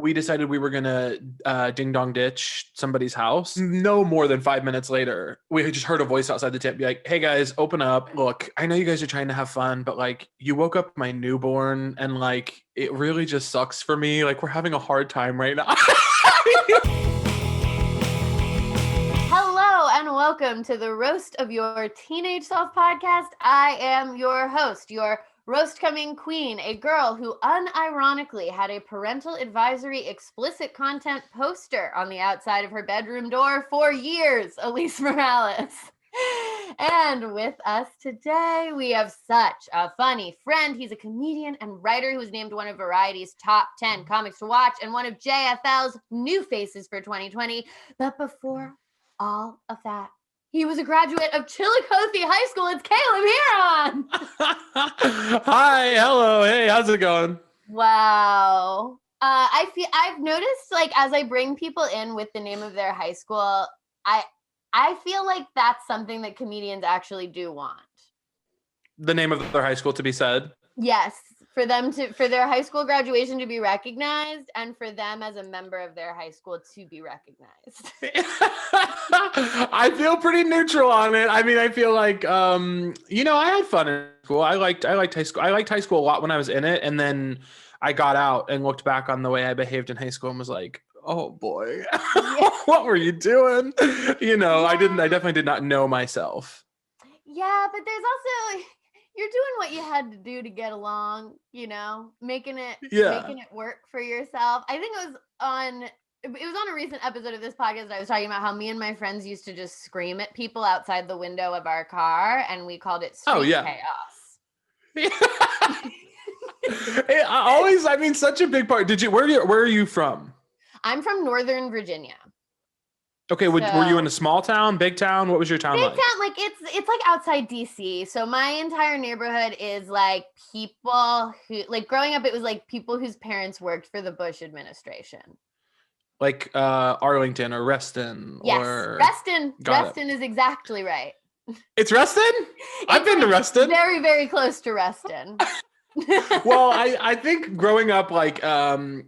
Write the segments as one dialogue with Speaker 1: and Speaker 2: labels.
Speaker 1: we decided we were going to ding dong ditch somebody's house. No more than 5 minutes later, we had just heard a voice outside the tent be like, hey guys, open up. Look, I know you guys are trying to have fun, but like you woke up my newborn and like it really just sucks for me. Like we're having a hard time right now.
Speaker 2: Hello and welcome to the Roast of Your Teenage Self podcast. I am your host, your roast coming queen, a girl who unironically had a parental advisory explicit content poster on the outside of her bedroom door for years, Alise Morales. And with us today, we have such a funny friend. He's a comedian and writer who was named one of Variety's top 10 comics to watch and one of JFL's new faces for 2020. But before all of that, he was a graduate of Chillicothe High School. It's Caleb Hearon.
Speaker 1: Hi, hello, hey, how's it going?
Speaker 2: Wow. I've noticed, like, as I bring people in with the name of their high school, I feel like that's something that comedians actually do want.
Speaker 1: The name of their high school to be said?
Speaker 2: Yes, for their high school graduation to be recognized and for them as a member of their high school to be recognized.
Speaker 1: I feel pretty neutral on it. I mean, I feel like, I had fun in school. I liked high school. I liked high school a lot when I was in it. And then I got out and looked back on the way I behaved in high school and was like, oh boy, yeah. What were you doing? Yeah. I definitely did not know myself.
Speaker 2: Yeah, but there's also, you're doing what you had to do to get along, making it work for yourself. I think it was on a recent episode of this podcast that I was talking about how me and my friends used to just scream at people outside the window of our car, and we called it street chaos.
Speaker 1: Yeah. Such a big part. Where are you from?
Speaker 2: I'm from Northern Virginia.
Speaker 1: Okay, were you in a small town, big town? What was your town like?
Speaker 2: Big town, like it's like outside DC. So my entire neighborhood is like people who, like growing up, it was like people whose parents worked for the Bush administration.
Speaker 1: Like Arlington or Reston?
Speaker 2: Yes,
Speaker 1: or...
Speaker 2: Reston is exactly right.
Speaker 1: It's Reston? I've been to Reston.
Speaker 2: Very, very close to Reston.
Speaker 1: Well, I think growing up like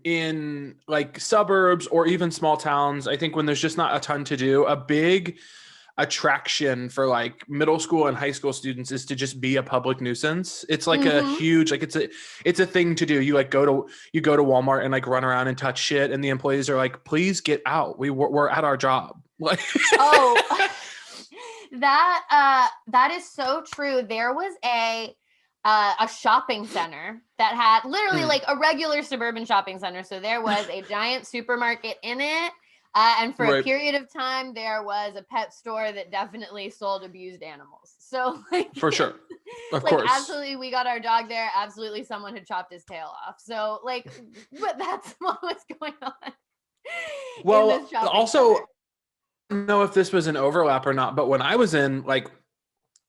Speaker 1: in like suburbs or even small towns, I think when there's just not a ton to do, a big attraction for like middle school and high school students is to just be a public nuisance. It's like a huge, like it's a thing to do. You go to Walmart and like run around and touch shit, and the employees are like, please get out. We're at our job. Like
Speaker 2: oh, that is so true. There was a shopping center that had literally like a regular suburban shopping center. So there was a giant supermarket in it. And for a period of time, there was a pet store that definitely sold abused animals. So like,
Speaker 1: for sure. Of course.
Speaker 2: Absolutely. We got our dog there. Absolutely. Someone had chopped his tail off. So like, but that's what was going on.
Speaker 1: Well, also, center. I don't know if this was an overlap or not, but when I was in like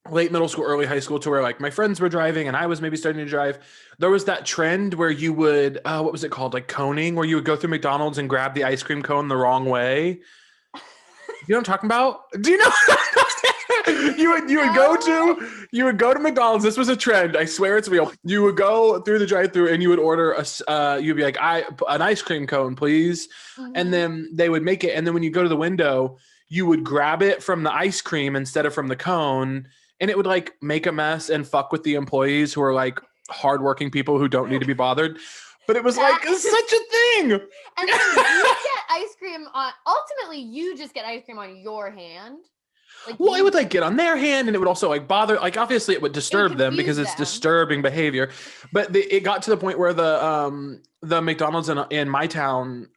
Speaker 1: late middle school, early high school, to where like my friends were driving and I was maybe starting to drive, there was that trend where you would, what was it called? Like coning, where you would go through McDonald's and grab the ice cream cone the wrong way. You know what I'm talking about? Do you know? you would go to McDonald's. This was a trend. I swear it's real. You would go through the drive-thru and you would order you'd be like, an ice cream cone, please. Mm-hmm. And then they would make it. And then when you go to the window, you would grab it from the ice cream instead of from the cone. And it would like make a mess and fuck with the employees who are like hardworking people who don't need to be bothered. But it was like such a thing.
Speaker 2: And then you get ice cream on. Ultimately, you just get ice cream on your hand.
Speaker 1: Like it would like get on their hand, and it would also like bother. Like obviously, it would disturb them because it's disturbing behavior. But it got to the point where the McDonald's in my town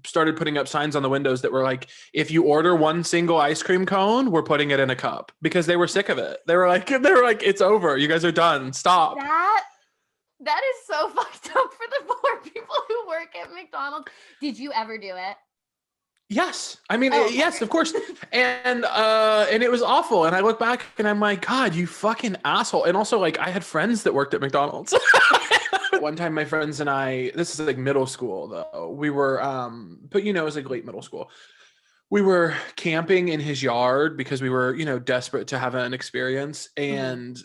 Speaker 1: started putting up signs on the windows that were like, if you order one single ice cream cone, we're putting it in a cup, because they were sick of it. They were like, it's over. You guys are done. Stop.
Speaker 2: That is so fucked up for the poor people who work at McDonald's. Did you ever do it?
Speaker 1: Yes. I mean, yes, of course. And it was awful. And I look back and I'm like, God, you fucking asshole. And also like I had friends that worked at McDonald's. One time my friends and I, this is like middle school though, we were, but it was like late middle school. We were camping in his yard because we were, desperate to have an experience. And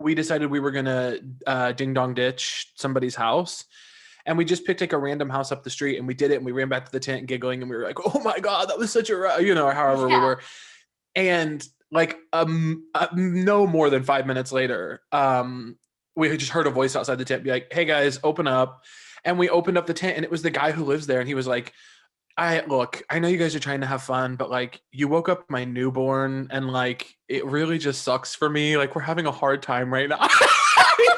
Speaker 1: we decided we were going to ding dong ditch somebody's house. And we just picked like a random house up the street and we did it. And we ran back to the tent giggling and we were like, oh my God, that was such a, you know, however we were. And like, no more than 5 minutes later, we had just heard a voice outside the tent be like, hey guys, open up. And we opened up the tent and it was the guy who lives there. And he was like, I know you guys are trying to have fun, but like you woke up my newborn and like, it really just sucks for me. Like we're having a hard time right now.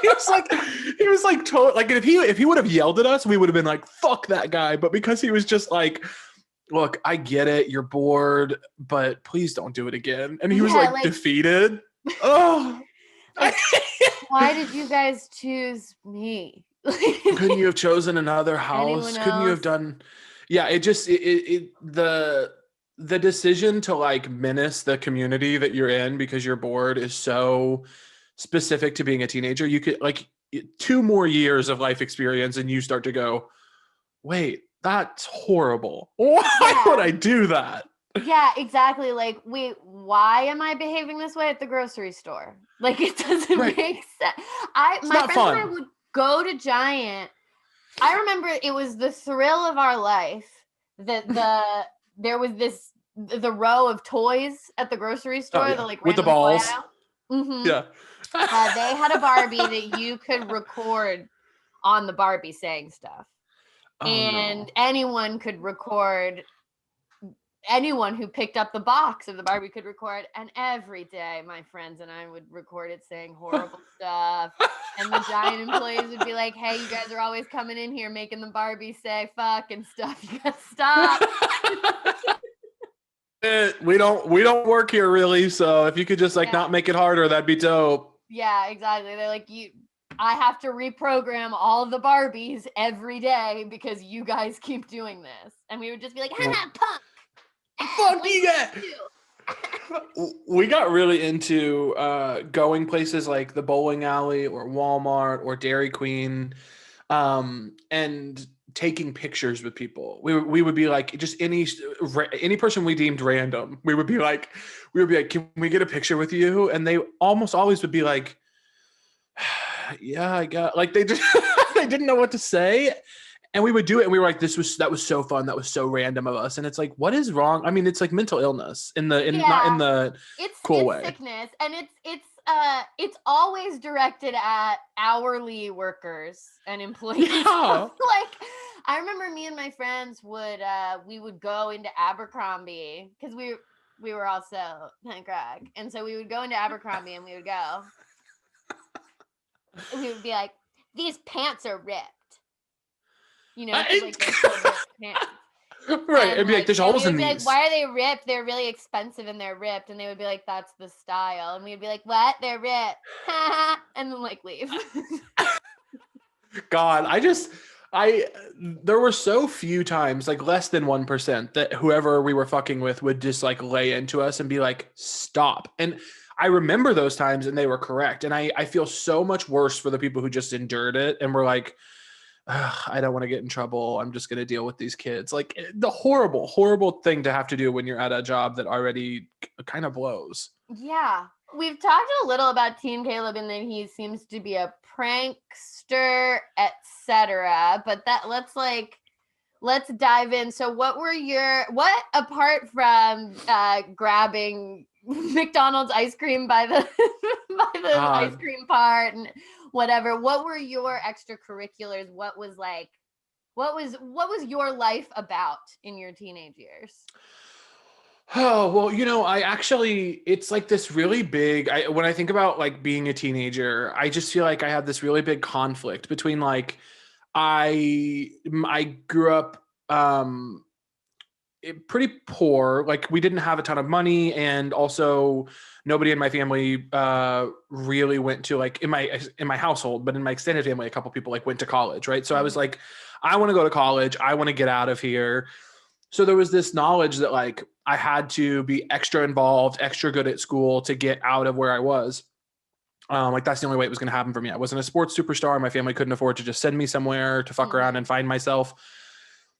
Speaker 1: he was like, total, like if he would have yelled at us, we would have been like, fuck that guy. But because he was just like, look, I get it. You're bored, but please don't do it again. And he was like defeated. Oh,
Speaker 2: why did you guys choose me?
Speaker 1: Couldn't you have chosen another house? Couldn't you have done? Yeah, the decision to like menace the community that you're in because you're bored is so specific to being a teenager. You could like 2 more years of life experience and you start to go, wait, that's horrible. Why would I do that?
Speaker 2: Yeah, exactly. Like, wait, why am I behaving this way at the grocery store? Like, it doesn't make sense. My friends and I would go to Giant. I remember it was the thrill of our life that there was the row of toys at the grocery store, the like
Speaker 1: with the balls.
Speaker 2: Mm-hmm.
Speaker 1: Yeah.
Speaker 2: They had a Barbie that you could record on the Barbie saying stuff. Anyone could record. Anyone who picked up the box of the Barbie could record, and every day my friends and I would record it saying horrible stuff, and the Giant employees would be like, hey, you guys are always coming in here making the Barbie say fuck and stuff. You gotta stop.
Speaker 1: We don't work here really, so if you could just like not make it harder, that'd be dope.
Speaker 2: Yeah, exactly. They're like, I have to reprogram all of the Barbies every day because you guys keep doing this. And we would just be like, ha, punk.
Speaker 1: Fuck you guys. We got really into going places like the bowling alley or Walmart or Dairy Queen, and taking pictures with people. We would be like, just any person we deemed random. We would be like, can we get a picture with you? And they almost always would be like, yeah, I got, like they just they didn't know what to say. And we would do it, and we were like, that was so fun. That was so random of us. And it's like, what is wrong? I mean, it's like mental illness not in the cool way. It's
Speaker 2: sickness, and it's always directed at hourly workers and employees. Yeah. Like, I remember me and my friends we would go into Abercrombie because we were also punk rock, and so we would go into Abercrombie and we would go, and we would be like, these pants are ripped. You know, like pants.
Speaker 1: Right. It'd be like, there's holes in these.
Speaker 2: Like, why are they ripped? They're really expensive and they're ripped. And they would be like, that's the style. And we'd be like, what? They're ripped. And then like leave.
Speaker 1: God, there were so few times, like less than 1%, that whoever we were fucking with would just like lay into us and be like, stop. And I remember those times and they were correct. And I feel so much worse for the people who just endured it and were like, I don't want to get in trouble. I'm just going to deal with these kids. Like the horrible, horrible thing to have to do when you're at a job that already kind of blows. Yeah.
Speaker 2: We've talked a little about Teen Caleb and that he seems to be a prankster, etc. But let's dive in. So what apart from grabbing McDonald's ice cream by the ice cream part and whatever, what were your extracurriculars? What was your life about in your teenage years?
Speaker 1: Oh, well, it's like this really big, when I think about like being a teenager, I just feel like I had this really big conflict between like, I grew up pretty poor. Like we didn't have a ton of money, and also nobody in my family really went to, like, in my household, but in my extended family, a couple people like went to college, right? So I was like, I want to go to college. I want to get out of here. So there was this knowledge that like I had to be extra involved, extra good at school to get out of where I was. Like that's the only way it was going to happen for me. I wasn't a sports superstar. My family couldn't afford to just send me somewhere to fuck around and find myself.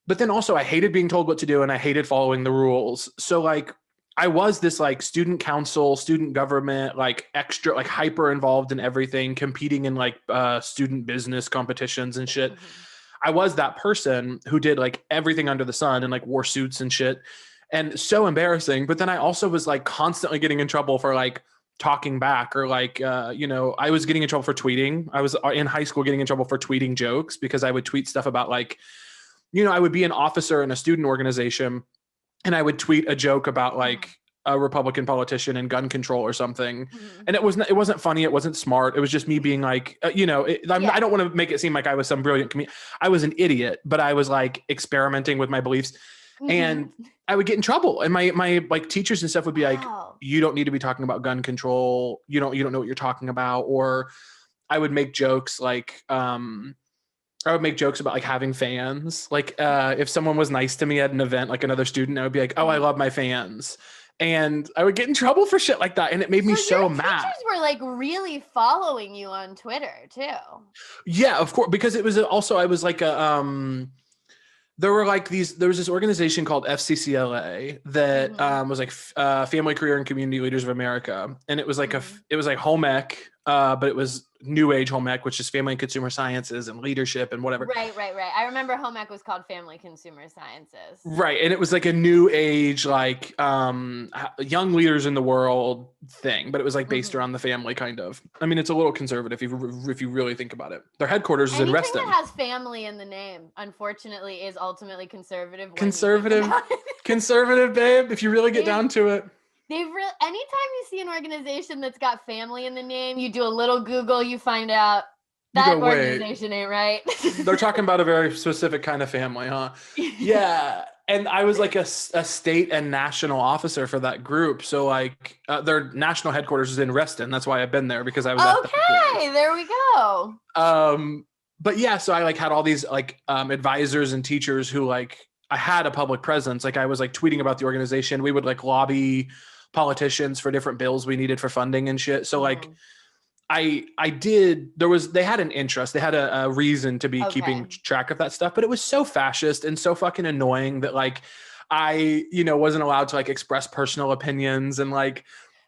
Speaker 1: But then also I hated being told what to do and I hated following the rules. So like I was this like student council, student government, like extra, like hyper involved in everything, competing in like student business competitions and shit. I was that person who did like everything under the sun and like wore suits and shit. And so embarrassing. But then I also was like constantly getting in trouble for like talking back or like, I was getting in trouble for tweeting. I was in high school getting in trouble for tweeting jokes because I would tweet stuff about like, I would be an officer in a student organization and I would tweet a joke about like a Republican politician and gun control or something. And it wasn't funny. It wasn't smart. It was just me being like, I don't want to make it seem like I was some brilliant comedian. I was an idiot, but I was like experimenting with my beliefs and I would get in trouble. And my like teachers and stuff would be like, you don't need to be talking about gun control. You don't know what you're talking about. Or I would make jokes like, I would make jokes about like having fans. Like if someone was nice to me at an event, like another student, I would be like, oh, I love my fans. And I would get in trouble for shit like that. And it made me so mad.
Speaker 2: Teachers were like really following you on Twitter too.
Speaker 1: Yeah, of course. Because it was also, I was like there was this organization called FCCLA that was like Family, Career, and Community Leaders of America. And it was like it was like home ec, but it was new age home ec, which is family and consumer sciences and leadership and whatever.
Speaker 2: Right. I remember home ec was called family consumer sciences.
Speaker 1: Right. And it was like a new age, like young leaders in the world thing, but it was like based around the family kind of. I mean, it's a little conservative if you really think about it. Their headquarters is in Reston.
Speaker 2: Anything that has family in the name, unfortunately, is ultimately conservative.
Speaker 1: Conservative, babe, if you really get down to it.
Speaker 2: Anytime you see an organization that's got family in the name, you do a little Google, you find out that organization ain't right.
Speaker 1: They're talking about a very specific kind of family, huh? Yeah. And I was like a state and national officer for that group. So like their national headquarters is in Reston. That's why I've been there because I was
Speaker 2: okay. There we go.
Speaker 1: But yeah, so I like had all these like advisors and teachers who like I had a public presence. Like I was like tweeting about the organization. We would like lobby politicians for different bills we needed for funding and shit. So like they had an interest, they had a reason to be keeping track of that stuff, but it was so fascist and so fucking annoying that like I, wasn't allowed to like express personal opinions and like,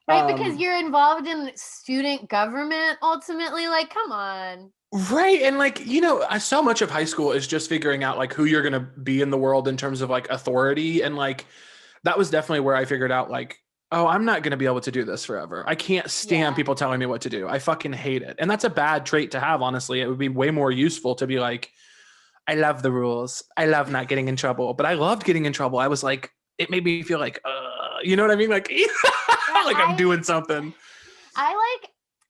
Speaker 2: right. Because you're involved in student government ultimately, like, come on.
Speaker 1: Right. And like, so much of high school is just figuring out like who you're going to be in the world in terms of like authority. And like, that was definitely where I figured out like, oh, I'm not going to be able to do this forever. I can't stand people telling me what to do. I fucking hate it. And that's a bad trait to have, honestly. It would be way more useful to be like, I love the rules. I love not getting in trouble. But I loved getting in trouble. I was like, it made me feel like, you know what I mean? Like, like I'm doing something.
Speaker 2: I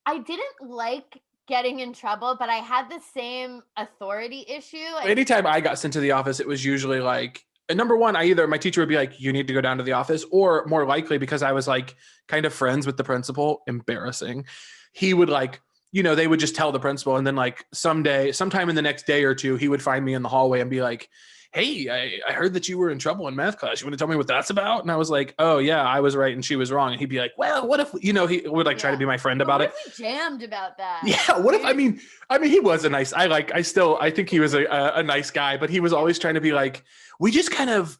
Speaker 2: didn't like getting in trouble, but I had the same authority issue.
Speaker 1: Anytime I got sent to the office, it was usually like, number one, my teacher would be like, you need to go down to the office, or more likely because I was like kind of friends with the principal, embarrassing. He would like, they would just tell the principal. And then like sometime in the next day or two, he would find me in the hallway and be like, hey, I heard that you were in trouble in math class. You want to tell me what that's about? And I was like, oh yeah, I was right and she was wrong. And he'd be like, well, what if, he would like try to be my friend about it.
Speaker 2: What if we jammed about that?
Speaker 1: Yeah. What if, I mean, he was a nice, I think he was a nice guy, but he was always trying to be like, we just kind of,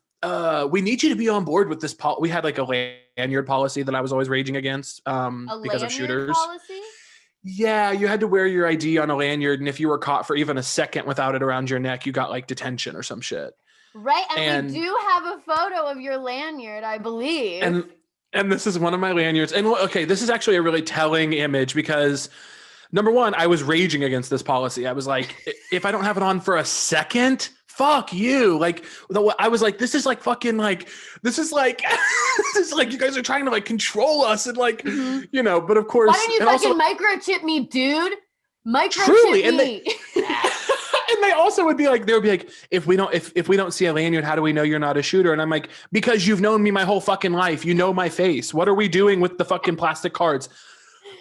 Speaker 1: we need you to be on board with this. We had like a lanyard policy that I was always raging against because of shooters.
Speaker 2: Policy?
Speaker 1: Yeah, you had to wear your ID on a lanyard, and if you were caught for even a second without it around your neck, you got like detention or some shit.
Speaker 2: Right, and we do have a photo of your lanyard, I believe.
Speaker 1: And this is one of my lanyards. And okay, this is actually a really telling image because number one, I was raging against this policy. I was like, if I don't have it on for a second, fuck you. Like, I was like, this is like fucking like, this is like you guys are trying to like control us and like, but of course.
Speaker 2: Why don't you fucking microchip me, dude? Microchip me.
Speaker 1: And they also would be like, they would be like, if we don't see a lanyard, how do we know you're not a shooter? And I'm like, because you've known me my whole fucking life. You know my face. What are we doing with the fucking plastic cards?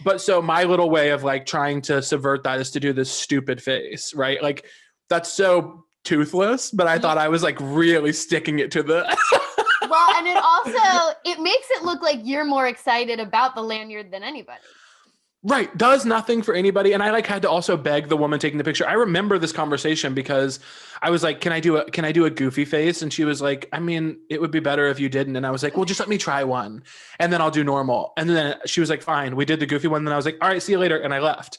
Speaker 1: But so my little way of like trying to subvert that is to do this stupid face, right? Like that's so toothless, but I thought I was like really sticking it to the
Speaker 2: well, and it makes it look like you're more excited about the lanyard than anybody.
Speaker 1: Right. Does nothing for anybody. And I like had to also beg the woman taking the picture. I remember this conversation because I was like, can I do a goofy face? And she was like, I mean, it would be better if you didn't. And I was like, well, just let me try one and then I'll do normal. And then she was like, fine. We did the goofy one. And then I was like, all right, see you later. And I left.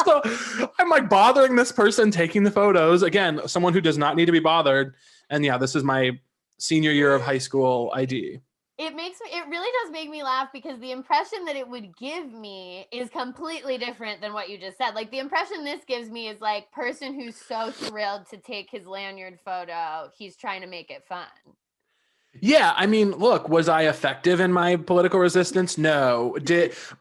Speaker 1: So I'm like bothering this person taking the photos. Again, someone who does not need to be bothered. And yeah, this is my senior year of high school ID.
Speaker 2: It really does make me laugh because the impression that it would give me is completely different than what you just said. Like the impression this gives me is like person who's so thrilled to take his lanyard photo, he's trying to make it fun.
Speaker 1: Yeah, I mean, look, was I effective in my political resistance? No.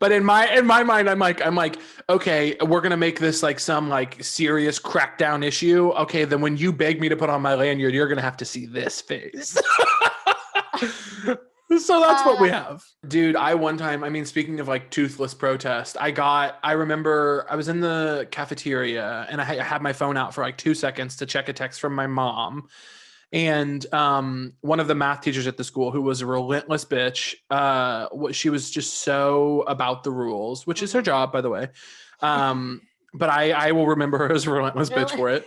Speaker 1: But in my mind, I'm like, okay, we're gonna make this like some like serious crackdown issue. Okay, then when you beg me to put on my lanyard, you're gonna have to see this face. So that's what we have. Dude, one time, I mean, speaking of like toothless protest, I remember I was in the cafeteria and I had my phone out for like 2 seconds to check a text from my mom. And one of the math teachers at the school, who was a relentless bitch, she was just so about the rules, which is her job, by the way. But I will remember her as a relentless bitch for it.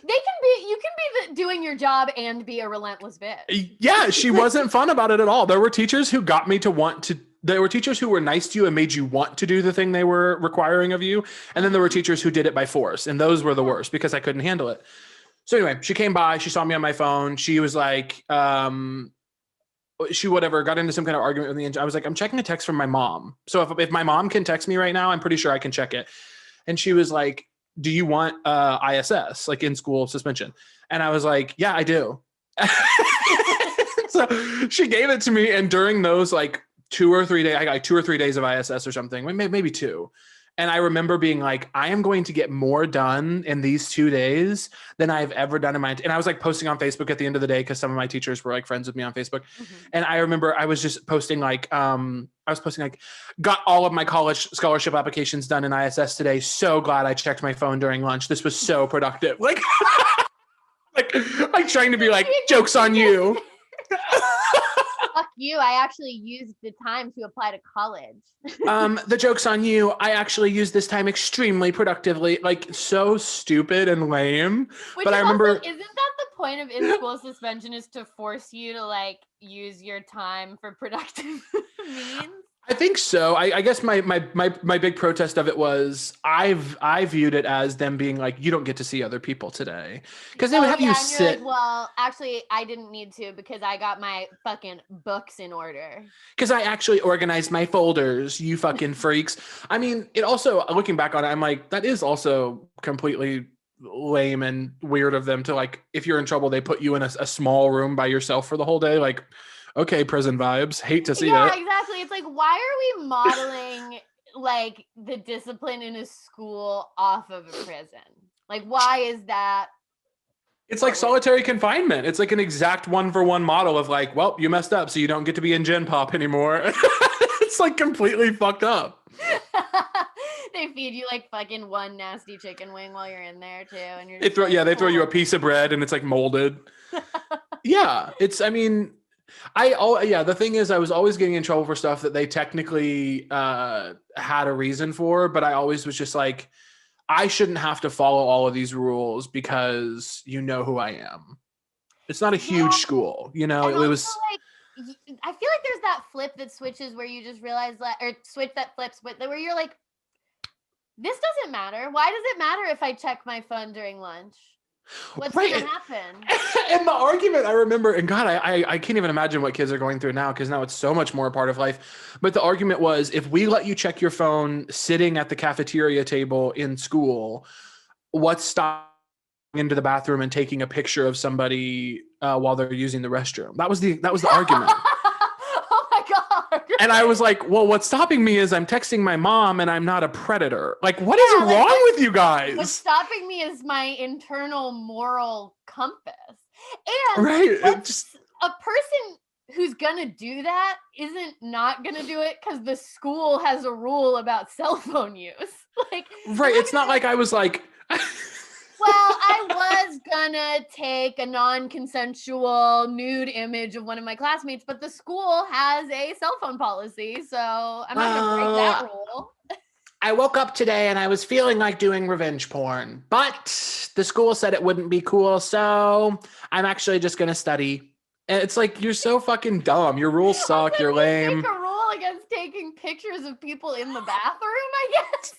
Speaker 2: You can be doing your job and be a relentless bitch.
Speaker 1: Yeah, she wasn't fun about it at all. There were teachers who got me to there were teachers who were nice to you and made you want to do the thing they were requiring of you. And then there were teachers who did it by force. And those were the worst because I couldn't handle it. So anyway, she came by, she saw me on my phone. She was like, got into some kind of argument with me. And I was like, I'm checking a text from my mom. So if my mom can text me right now, I'm pretty sure I can check it. And she was like, do you want ISS, like in school suspension? And I was like, yeah, I do. So she gave it to me. And during those like 2 or 3 days, I got like 2 or 3 days of ISS or something, maybe 2. And I remember being like, I am going to get more done in these 2 days than I've ever done in my, and I was like posting on Facebook at the end of the day because some of my teachers were like friends with me on Facebook. Mm-hmm. And I remember I was just posting like, got all of my college scholarship applications done in ISS today. So glad I checked my phone during lunch. This was so productive. Like, like trying to be like, joke's on you.
Speaker 2: Fuck you. I actually used the time to apply to college.
Speaker 1: The joke's on you. I actually used this time extremely productively. Like so stupid and lame. But I remember,
Speaker 2: also, isn't that the point of in-school suspension, is to force you to like use your time for productive means?
Speaker 1: I think so. I guess my big protest of it was I viewed it as them being like, you don't get to see other people today, because they would have you sit.
Speaker 2: Like, well, actually, I didn't need to because I got my fucking books in order.
Speaker 1: Because I actually organized my folders. You fucking freaks. I mean, it also, looking back on it, I'm like, that is also completely lame and weird of them to like, if you're in trouble, they put you in a small room by yourself for the whole day. Like, okay, prison vibes. Hate to see it.
Speaker 2: Yeah, exactly. It's like, why are we modeling like the discipline in a school off of a prison? Like, why is that?
Speaker 1: It's like solitary confinement. It's like an exact 1-for-1 model of like, well, you messed up, so you don't get to be in Gen Pop anymore. It's like completely fucked up.
Speaker 2: They feed you like fucking one nasty chicken wing while you're in there too, and you're
Speaker 1: they throw you a piece of bread and it's like molded. Yeah, the thing is, I was always getting in trouble for stuff that they technically had a reason for, but I always was just like, I shouldn't have to follow all of these rules because you know who I am. It's not a huge school, you know. It was
Speaker 2: like, I feel like there's that flip that switches where you just realize that, or switch that flips where you're like, this doesn't matter. Why does it matter if I check my phone during lunch? What's going to happen?
Speaker 1: And the argument I remember, and God, I can't even imagine what kids are going through now, because now it's so much more a part of life. But the argument was, if we let you check your phone sitting at the cafeteria table in school, what's stopping into the bathroom and taking a picture of somebody while they're using the restroom? That was the argument.
Speaker 2: Oh my God.
Speaker 1: And I was like, well, what's stopping me is I'm texting my mom and I'm not a predator. Like, what is wrong with you guys?
Speaker 2: What's stopping me is my internal moral compass. And
Speaker 1: right.
Speaker 2: A person who's going to do that isn't not going to do it because the school has a rule about cell phone use. Like,
Speaker 1: right. It's not like I was like...
Speaker 2: Well, I was gonna take a non-consensual nude image of one of my classmates, but the school has a cell phone policy, so I'm not gonna break that rule.
Speaker 1: I woke up today and I was feeling like doing revenge porn, but the school said it wouldn't be cool, so I'm actually just gonna study. And it's like, you're so fucking dumb. Your rules suck. You're lame.
Speaker 2: Make a rule against taking pictures of people in the bathroom, I guess.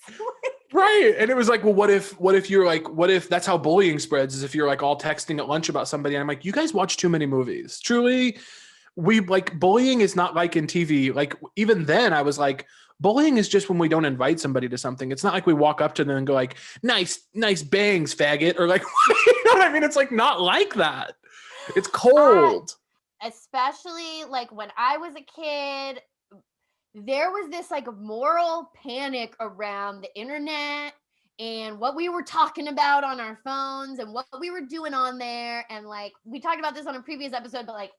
Speaker 1: Right. And it was like, well, what if you're like, what if that's how bullying spreads, is if you're like all texting at lunch about somebody? And I'm like, you guys watch too many movies. Truly, we like, bullying is not like in TV. Like even then I was like, bullying is just when we don't invite somebody to something. It's not like we walk up to them and go like, nice bangs, faggot. Or like, you know what I mean? It's like not like that. It's cold.
Speaker 2: Especially like when I was a kid, there was this like moral panic around the internet and what we were talking about on our phones and what we were doing on there. And like, we talked about this on a previous episode, but like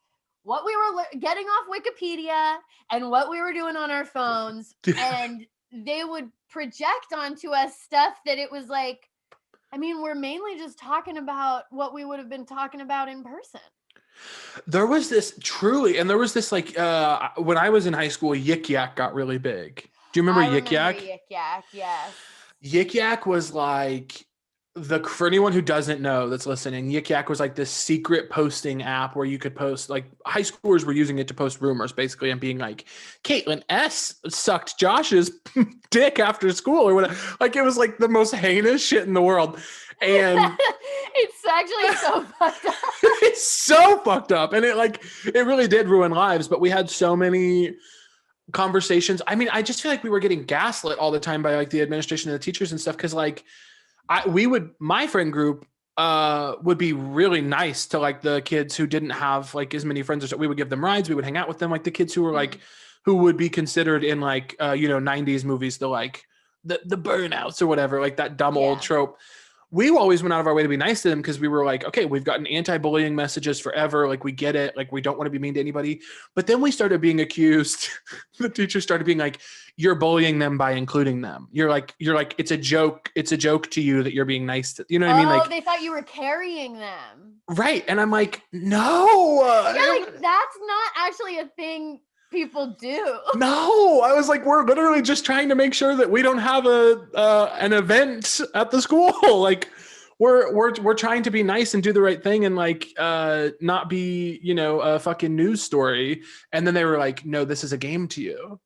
Speaker 2: what we were getting off Wikipedia and what we were doing on our phones. And they would project onto us stuff that it was like, I mean, we're mainly just talking about what we would have been talking about in person.
Speaker 1: There was this like when I was in high school, Yik Yak got really big. Do you remember Yik Yak?
Speaker 2: Yik Yak, yes.
Speaker 1: Yik Yak was like for anyone who doesn't know that's listening, Yik Yak was like this secret posting app where you could post, like high schoolers were using it to post rumors basically and being like, Caitlin S sucked Josh's dick after school or whatever. Like it was like the most heinous shit in the world. And
Speaker 2: it's actually so fucked up.
Speaker 1: It's so fucked up. And it really did ruin lives, but we had so many conversations. I mean, I just feel like we were getting gaslit all the time by like the administration and the teachers and stuff. Cause like my friend group would be really nice to like the kids who didn't have like as many friends or so. We would give them rides. We would hang out with them. Like the kids who were like, who would be considered in like, 90s movies, the like the burnouts or whatever, like that dumb old trope. We always went out of our way to be nice to them because we were like, okay, we've gotten anti-bullying messages forever. Like we get it. Like we don't want to be mean to anybody. But then we started being accused. The teacher started being like, you're bullying them by including them. You're like, it's a joke. It's a joke to you that you're being nice to, you know what I mean? Like
Speaker 2: they thought you were carrying them.
Speaker 1: Right. And I'm like, no.
Speaker 2: Yeah, like that's not actually a thing people do.
Speaker 1: No, I was like, we're literally just trying to make sure that we don't have an event at the school. Like we're trying to be nice and do the right thing and like not be, a fucking news story. And then they were like, no, this is a game to you.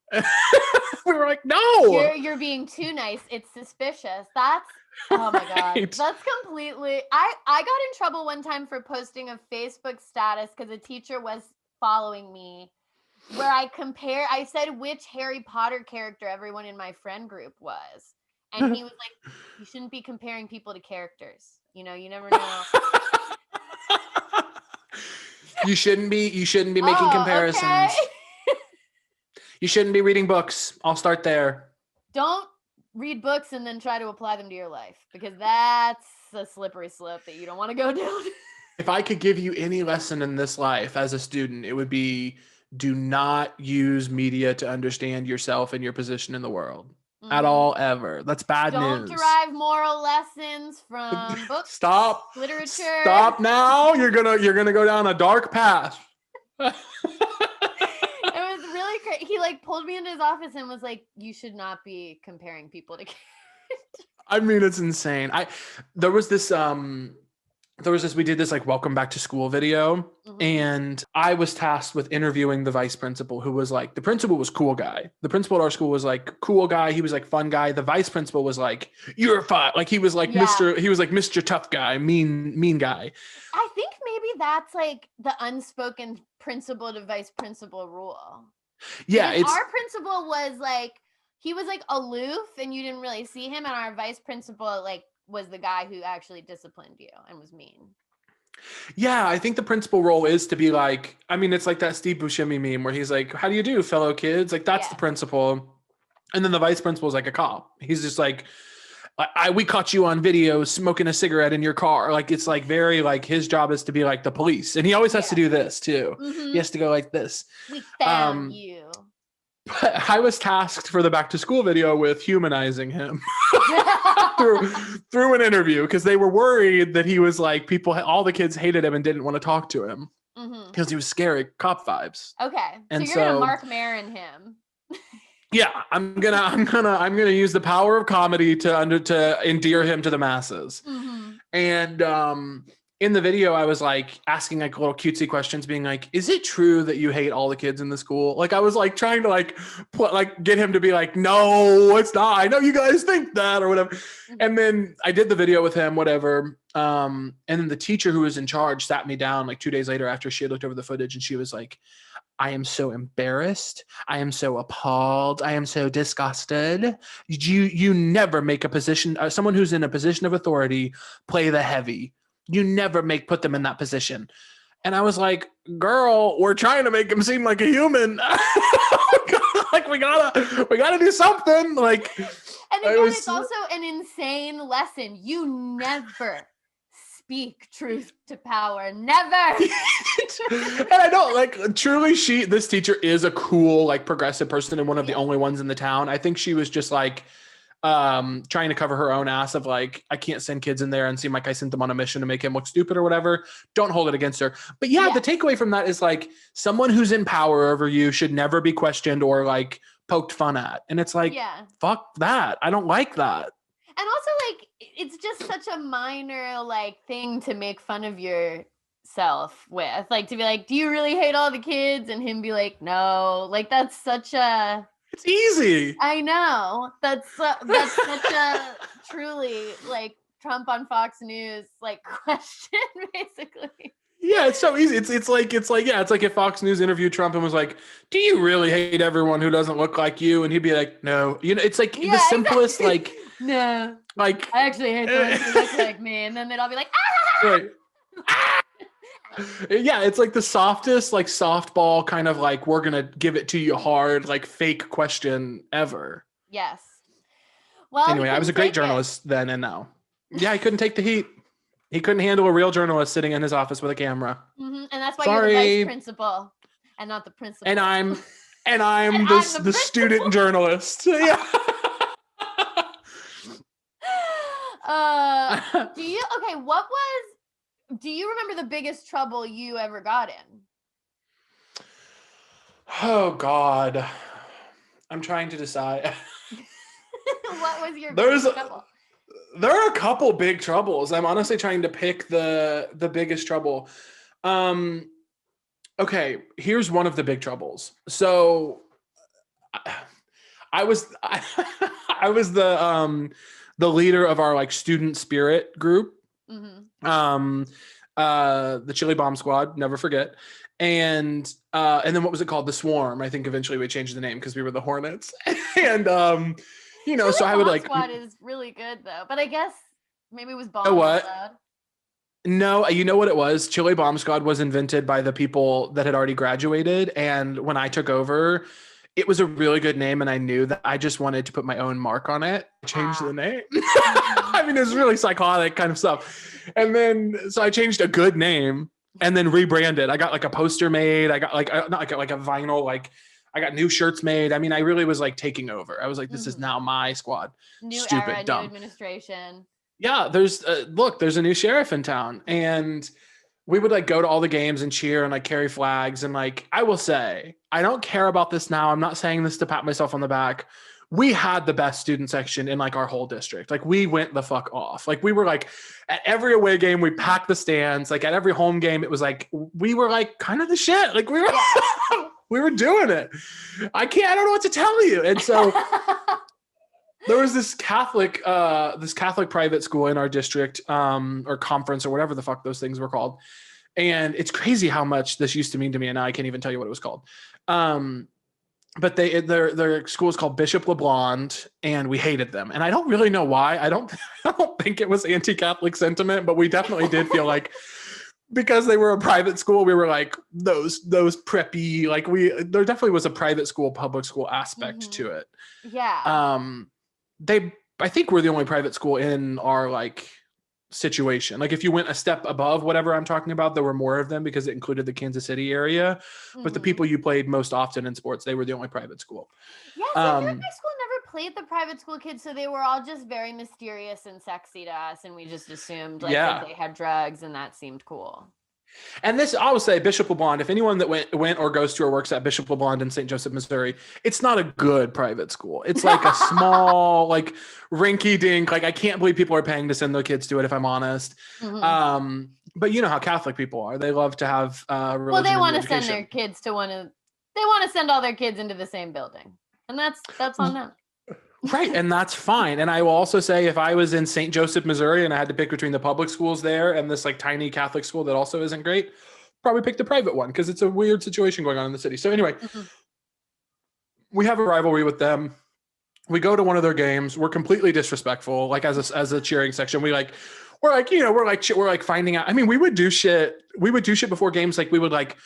Speaker 1: We were like, no,
Speaker 2: you're being too nice. It's suspicious. That's oh my God. Right. That's completely I got in trouble one time for posting a Facebook status because a teacher was following me where I said which Harry Potter character everyone in my friend group was. And he was like, you shouldn't be comparing people to characters. You never know.
Speaker 1: You shouldn't be making comparisons. Okay. You shouldn't be reading books. I'll start there.
Speaker 2: Don't read books and then try to apply them to your life because that's a slippery slope that you don't want to go down.
Speaker 1: If I could give you any lesson in this life as a student, it would be do not use media to understand yourself and your position in the world at all, ever. That's bad news.
Speaker 2: Don't derive moral lessons from books.
Speaker 1: Stop.
Speaker 2: Literature.
Speaker 1: Stop now. You're gonna go down a dark path.
Speaker 2: It was really crazy. He like pulled me into his office and was like, "You should not be comparing people to."
Speaker 1: I mean, it's insane. There was this we did this like welcome back to school video and I was tasked with interviewing the vice principal who was like, the principal was cool guy. The principal at our school was like cool guy. He was like fun guy. The vice principal was like, you're fun. Like he was like Mr. Tough guy, mean guy.
Speaker 2: I think maybe that's like the unspoken principal to vice principal rule.
Speaker 1: Yeah.
Speaker 2: Our principal was like, he was like aloof and you didn't really see him. And our vice principal like was the guy who actually disciplined you and was mean.
Speaker 1: Yeah, I think the principal role is to be like, I mean, it's like that Steve Buscemi meme where he's like, how do you do, fellow kids? Like, that's the principal. And then the vice principal is like a cop. He's just like, we caught you on video smoking a cigarette in your car. Like, it's like very like his job is to be like the police. And he always has to do this too. He has to go like this.
Speaker 2: We found you.
Speaker 1: But I was tasked for the back to school video with humanizing him through an interview because they were worried that he was like all the kids hated him and didn't want to talk to him because he was scary, cop vibes.
Speaker 2: Okay, and so you're gonna Mark Maron him.
Speaker 1: Yeah, I'm gonna use the power of comedy to endear him to the masses. And in the video, I was like asking like little cutesy questions, being like, is it true that you hate all the kids in the school? Like I was like trying to like get him to be like, no, it's not. I know you guys think that or whatever. And then I did the video with him, whatever. And then the teacher who was in charge sat me down like 2 days later after she had looked over the footage, and she was like, I am so embarrassed. I am so appalled. I am so disgusted. You never make a position, someone who's in a position of authority, play the heavy. You never put them in that position. And I was like, girl, we're trying to make him seem like a human. Like we gotta do something. Like,
Speaker 2: and again, it's also an insane lesson. You never speak truth to power. Never.
Speaker 1: And I don't like, truly, this teacher is a cool, like progressive person and one of the only ones in the town. I think she was just like, trying to cover her own ass of like, I can't send kids in there and seem like I sent them on a mission to make him look stupid or whatever. Don't hold it against her. But yeah, the takeaway from that is like, someone who's in power over you should never be questioned or like poked fun at. And it's like, fuck that. I don't like that.
Speaker 2: And also like, it's just such a minor like thing to make fun of yourself with, like to be like, do you really hate all the kids? And him be like, no, like that's such a,
Speaker 1: it's easy.
Speaker 2: I know. That's such a truly like Trump on Fox News like question, basically.
Speaker 1: Yeah, it's so easy. It's like if Fox News interviewed Trump and was like, "Do you really hate everyone who doesn't look like you?" And he'd be like, "No." You know, it's like the simplest like,
Speaker 2: no,
Speaker 1: like
Speaker 2: I actually hate the ones who look like me, and then they'd all be like, ah!
Speaker 1: Right. Yeah, it's like the softest, like softball kind of like, we're gonna give it to you hard, like fake question ever.
Speaker 2: Yes. Well,
Speaker 1: anyway, I was a great journalist then and now. Yeah, he couldn't take the heat. He couldn't handle a real journalist sitting in his office with a camera.
Speaker 2: Mm-hmm. And that's why you're the vice principal and not the principal.
Speaker 1: And I'm the student journalist. Yeah.
Speaker 2: Do you remember the biggest trouble you ever got in?
Speaker 1: Oh God. I'm trying to decide.
Speaker 2: What was your biggest trouble?
Speaker 1: There are a couple big troubles. I'm honestly trying to pick the biggest trouble. Okay, here's one of the big troubles. So I was the leader of our like student spirit group. Mm-hmm. The Chili Bomb Squad, never forget. And then what was it called? The Swarm. I think eventually we changed the name because we were the Hornets. And you know,
Speaker 2: Chili
Speaker 1: so I would
Speaker 2: Bomb
Speaker 1: like
Speaker 2: Squad is really good though. But I guess maybe it was bomb.
Speaker 1: You know what? No, you know what it was? Chili Bomb Squad was invented by the people that had already graduated, and when I took over, it was a really good name, and I knew that I just wanted to put my own mark on it. I changed the name. I mean, it was really psychotic kind of stuff. And then, so I changed a good name and then rebranded. I got like a poster made. I got like, not like a vinyl, like I got new shirts made. I mean, I really was like taking over. I was like, this is now my squad.
Speaker 2: New
Speaker 1: Stupid,
Speaker 2: era,
Speaker 1: dumb.
Speaker 2: new administration.
Speaker 1: Yeah, there's a new sheriff in town, and we would like go to all the games and cheer and like carry flags. And like, I will say, I don't care about this now. I'm not saying this to pat myself on the back. We had the best student section in like our whole district. Like we went the fuck off. Like we were like at every away game, we packed the stands. Like at every home game, it was like, we were like kind of the shit. Like we were, we were doing it. I don't know what to tell you. And so there was this Catholic private school in our district, or conference or whatever the fuck those things were called. And it's crazy how much this used to mean to me. And now I can't even tell you what it was called. But their school is called Bishop LeBlond, and we hated them. And I don't really know why. I don't think it was anti-Catholic sentiment, but we definitely did feel like, because they were a private school, we were like those preppy, like there definitely was a private school, public school aspect to it.
Speaker 2: Yeah.
Speaker 1: I think we're the only private school in our like situation. Like if you went a step above whatever I'm talking about, there were more of them because it included the Kansas City area. But the people you played most often in sports, they were the only private school.
Speaker 2: Yes, I feel like my school never played the private school kids, so they were all just very mysterious and sexy to us, and we just assumed like that they had drugs and that seemed cool.
Speaker 1: And this, I will say, Bishop LeBlond, if anyone that went or goes to or works at Bishop LeBlond in St. Joseph, Missouri, it's not a good private school. It's like a small, like rinky dink. Like, I can't believe people are paying to send their kids to it, if I'm honest. Mm-hmm. But you know how Catholic people are. They love to have religion.
Speaker 2: Well, they want to send their kids to they want to send all their kids into the same building. And that's on them.
Speaker 1: Right. And that's fine. And I will also say, if I was in St. Joseph, Missouri, and I had to pick between the public schools there and this like tiny Catholic school that also isn't great, probably pick the private one because it's a weird situation going on in the city. So anyway, we have a rivalry with them. We go to one of their games. We're completely disrespectful. Like as a cheering section, we're finding out. I mean, we would do shit before games. Like we would like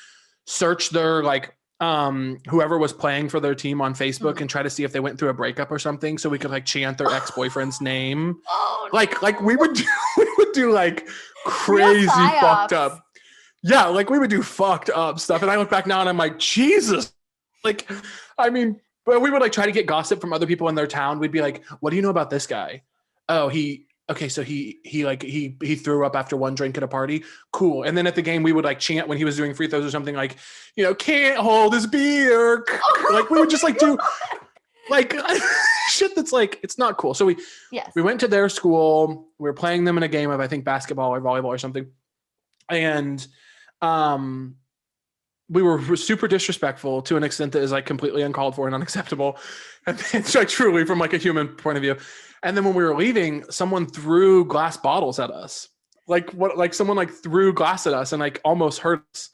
Speaker 1: search their like, whoever was playing for their team on Facebook and try to see if they went through a breakup or something, so we could like chant their ex-boyfriend's name. Oh, like we would do like crazy fucked up. Yeah, like we would do fucked up stuff. And I look back now and I'm like, Jesus. Like, I mean, but we would like try to get gossip from other people in their town. We'd be like, what do you know about this guy? Oh, so he threw up after one drink at a party. Cool. And then at the game, we would like chant when he was doing free throws or something, like, you know, can't hold his beer. Like we would just like do like shit that's like, it's not cool. So we went to their school. We were playing them in a game of, I think, basketball or volleyball or something. And we were super disrespectful to an extent that is like completely uncalled for and unacceptable. And it's like truly from like a human point of view. And then when we were leaving, someone threw glass bottles at us. Like someone like threw glass at us and like almost hurt us.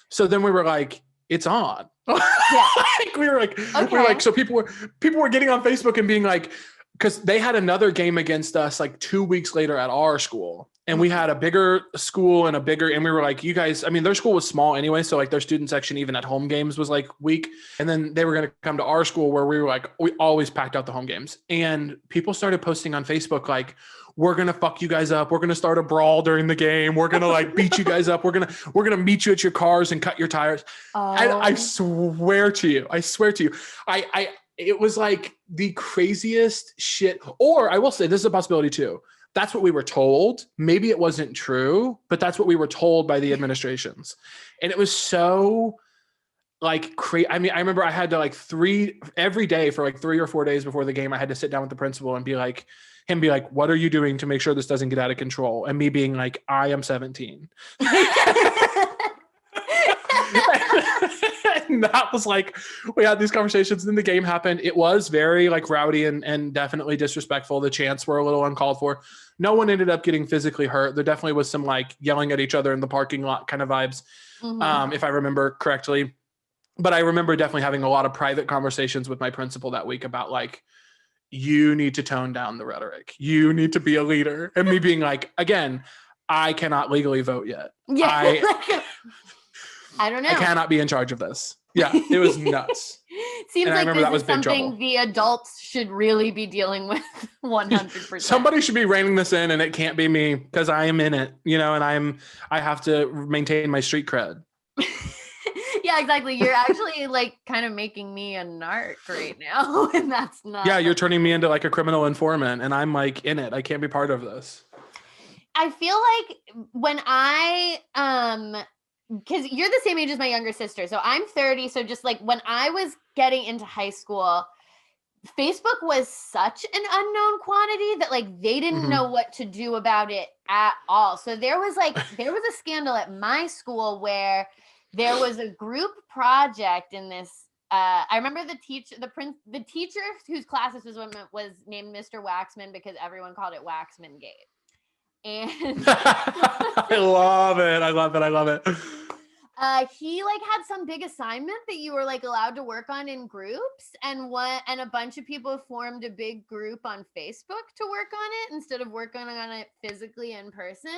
Speaker 1: So then we were like, it's on. Yeah. we were like, so people were getting on Facebook and being like, because they had another game against us like 2 weeks later at our school. And we had a bigger school and we were like, you guys, I mean, their school was small anyway. So like their student section, even at home games, was like weak. And then they were going to come to our school where we were like, we always packed out the home games. And people started posting on Facebook, like, we're going to fuck you guys up. We're going to start a brawl during the game. We're going to like beat you guys up. We're going to meet you at your cars and cut your tires. I swear to you, it was like the craziest shit. Or I will say, this is a possibility too. That's what we were told. Maybe it wasn't true, but that's what we were told by the administrations. And it was so like crazy. I mean, I remember I had to like every day for like 3 or 4 days before the game, I had to sit down with the principal and be like, what are you doing to make sure this doesn't get out of control? And me being like, I am 17. And that was like, we had these conversations, then the game happened. It was very like rowdy and definitely disrespectful. The chants were a little uncalled for. No one ended up getting physically hurt. There definitely was some like yelling at each other in the parking lot kind of vibes, if I remember correctly. But I remember definitely having a lot of private conversations with my principal that week about like, you need to tone down the rhetoric. You need to be a leader. And me being like, again, I cannot legally vote yet. Yeah. I don't know. I cannot be in charge of this. Yeah, it was nuts.
Speaker 2: Seems like this is something the adults should really be dealing with 100%.
Speaker 1: Somebody should be reining this in, and it can't be me because I am in it, you know, and I have to maintain my street cred.
Speaker 2: Yeah, exactly. You're actually like kind of making me a narc right now, and that's not.
Speaker 1: Yeah, you're turning me into like a criminal informant, and I'm like in it. I can't be part of this.
Speaker 2: I feel like when because you're the same age as my younger sister. So I'm 30. So just like when I was getting into high school, Facebook was such an unknown quantity that like they didn't know what to do about it at all. So there was a scandal at my school where there was a group project in this. I remember the teacher whose class this was named Mr. Waxman because everyone called it Waxman Gate. And
Speaker 1: I love it.
Speaker 2: He like had some big assignment that you were like allowed to work on in groups, and a bunch of people formed a big group on Facebook to work on it instead of working on it physically in person.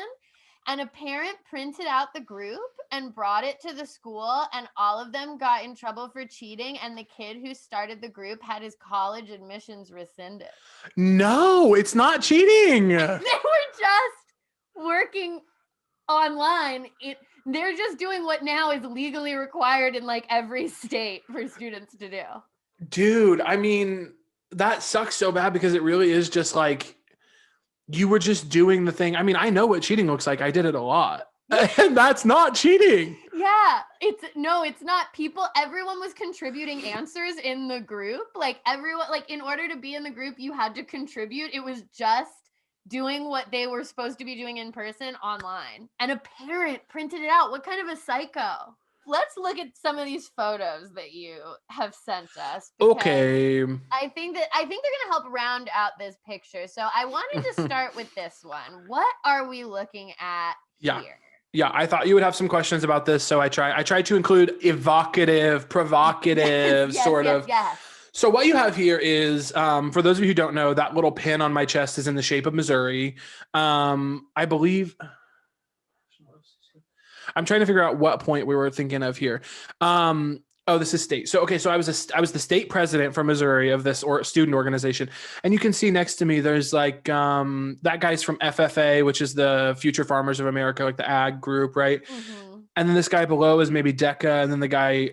Speaker 2: And a parent printed out the group and brought it to the school, and all of them got in trouble for cheating. And the kid who started the group had his college admissions rescinded.
Speaker 1: No, it's not cheating.
Speaker 2: They were just working online. They're just doing what now is legally required in like every state for students to do.
Speaker 1: Dude, I mean, that sucks so bad because it really is just like, you were just doing the thing. I mean, I know what cheating looks like. I did it a lot. And that's not cheating.
Speaker 2: Yeah, it's not. Everyone was contributing answers in the group. Like everyone, like in order to be in the group, you had to contribute. It was just doing what they were supposed to be doing in person online. And a parent printed it out. What kind of a psycho? Let's look at some of these photos that you have sent us.
Speaker 1: Okay.
Speaker 2: I think they're going to help round out this picture. So I wanted to start with this one. What are we looking at here?
Speaker 1: Yeah, I thought you would have some questions about this, so I tried to include evocative, provocative, Yes. So what you have here is, for those of you who don't know, that little pin on my chest is in the shape of Missouri. I believe. I'm trying to figure out what point we were thinking of here. Oh, this is state. So, okay. So I was the state president for Missouri of this student organization. And you can see next to me, there's like, that guy's from FFA, which is the Future Farmers of America, like the ag group. Right. Mm-hmm. And then this guy below is maybe DECA. And then the guy,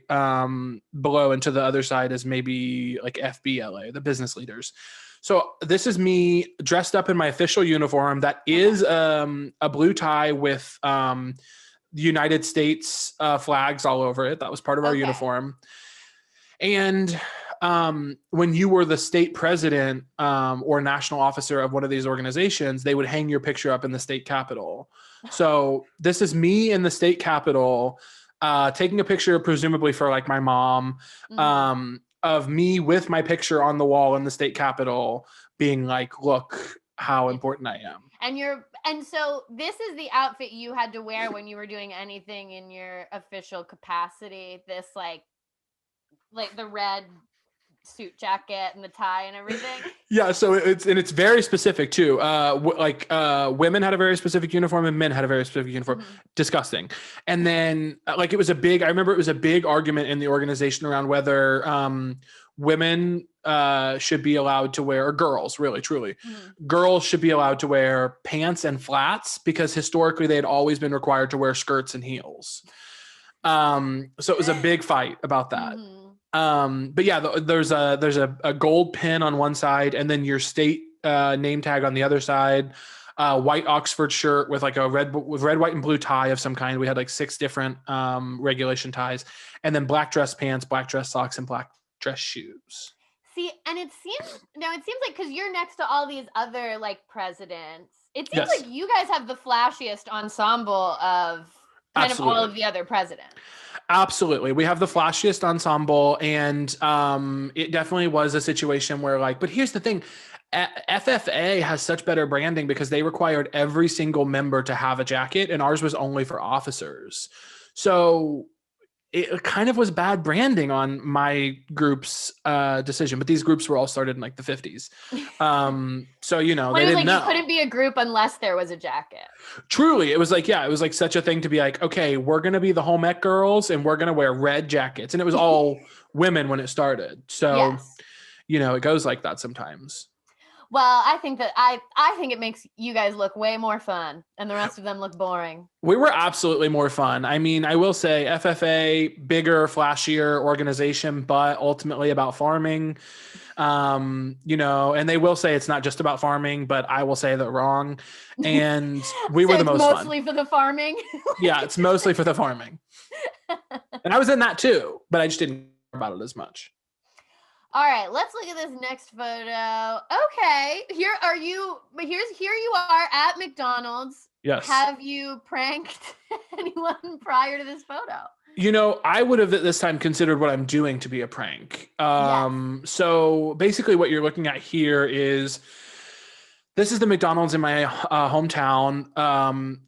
Speaker 1: below and to the other side is maybe like FBLA, the business leaders. So this is me dressed up in my official uniform. That is, a blue tie with, the United States flags all over it. That was part of our uniform. And when you were the state president or national officer of one of these organizations, they would hang your picture up in the state capitol. So this is me in the state capitol taking a picture, presumably for like my mom, of me with my picture on the wall in the state capitol being like, look how important I am.
Speaker 2: And so this is the outfit you had to wear when you were doing anything in your official capacity. This like the red suit jacket and the tie and everything.
Speaker 1: Yeah, so it's very specific too. Women had a very specific uniform and men had a very specific uniform. Mm-hmm. Disgusting. And then I remember it was a big argument in the organization around whether women should be allowed to wear, or girls, really, truly, girls should be allowed to wear pants and flats because historically they had always been required to wear skirts and heels. So it was a big fight about that. But yeah, there's a gold pin on one side and then your state name tag on the other side. White Oxford shirt with like a red, white, and blue tie of some kind. We had like 6 different regulation ties, and then black dress pants, black dress socks, and black dress shoes.
Speaker 2: See, and it seems like because you're next to all these other like presidents, it seems like you guys have the flashiest ensemble of kind of all of the other presidents.
Speaker 1: Absolutely. We have the flashiest ensemble, and it definitely was a situation where like, but here's the thing. FFA has such better branding because they required every single member to have a jacket, and ours was only for officers. So it kind of was bad branding on my group's decision, but these groups were all started in like the 50s. So, they didn't know.
Speaker 2: You couldn't be a group unless there was a jacket.
Speaker 1: Truly. It was like such a thing to be like, okay, we're going to be the home ec girls and we're going to wear red jackets. And it was all women when it started. So, it goes like that sometimes.
Speaker 2: Well, I think it makes you guys look way more fun and the rest of them look boring.
Speaker 1: We were absolutely more fun. I mean, I will say FFA, bigger, flashier organization, but ultimately about farming. And they will say it's not just about farming, but I will say they're wrong. And we were the most fun.
Speaker 2: Mostly for the farming.
Speaker 1: Yeah, it's mostly for the farming. And I was in that too, but I just didn't care about it as much.
Speaker 2: All right, let's look at this next photo. Okay, here you are at McDonald's.
Speaker 1: Yes.
Speaker 2: Have you pranked anyone prior to this photo?
Speaker 1: I would have at this time considered what I'm doing to be a prank. So basically what you're looking at here is, this is the McDonald's in my hometown.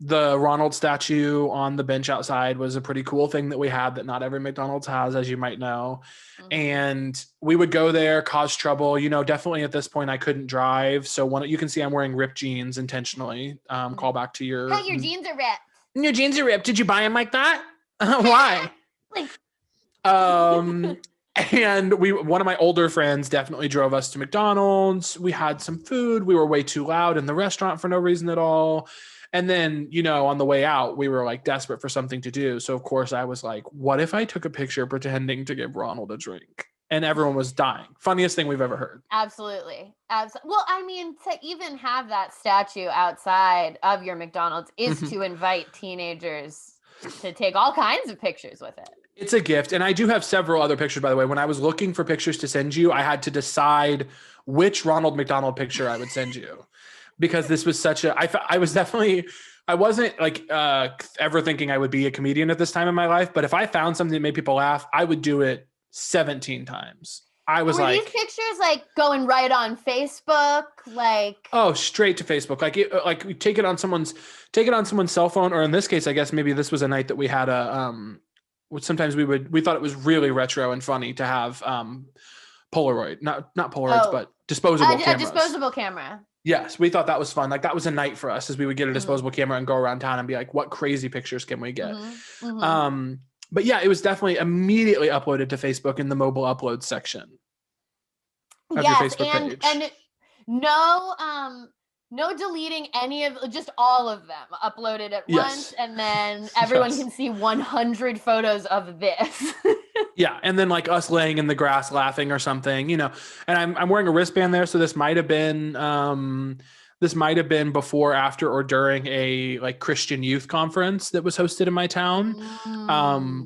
Speaker 1: The Ronald statue on the bench outside was a pretty cool thing that we had that not every McDonald's has, as you might know. Mm-hmm. And we would go there, cause trouble. Definitely at this point I couldn't drive. So you can see I'm wearing ripped jeans intentionally. Call back to your...
Speaker 2: Hey, your jeans are ripped.
Speaker 1: Your jeans are ripped. Did you buy them like that? Why? And one of my older friends definitely drove us to McDonald's. We had some food. We were way too loud in the restaurant for no reason at all. And then, on the way out, we were like desperate for something to do. So of course I was like, what if I took a picture pretending to give Ronald a drink? and everyone was dying. Funniest thing we've ever heard.
Speaker 2: Absolutely. Well, I mean, to even have that statue outside of your McDonald's is to invite teenagers to take all kinds of pictures with it.
Speaker 1: It's a gift. And I do have several other pictures, by the way. When I was looking for pictures to send you, I had to decide which Ronald McDonald picture I would send you, because this was such a, I wasn't like ever thinking I would be a comedian at this time in my life. But if I found something that made people laugh, I would do it 17 times. I was
Speaker 2: Were these pictures like going right on Facebook? Like,
Speaker 1: oh, straight to Facebook. Like take it on someone's cell phone, or in this case, I guess maybe this was a night that we had sometimes we thought it was really retro and funny to have Polaroid, not Polaroids, but disposable cameras.
Speaker 2: A disposable camera.
Speaker 1: Yes, we thought that was fun. Like that was a night for us, as we would get a disposable camera and go around town and be like, what crazy pictures can we get? But yeah, it was definitely immediately uploaded to Facebook in the mobile upload section of your Facebook page.
Speaker 2: And no deleting any of, just all of them uploaded at once, and then everyone can see 100 photos of this.
Speaker 1: Yeah, and then like us laying in the grass laughing or something, you know. And I'm wearing a wristband there, so this might have been before, after, or during a like Christian youth conference that was hosted in my town.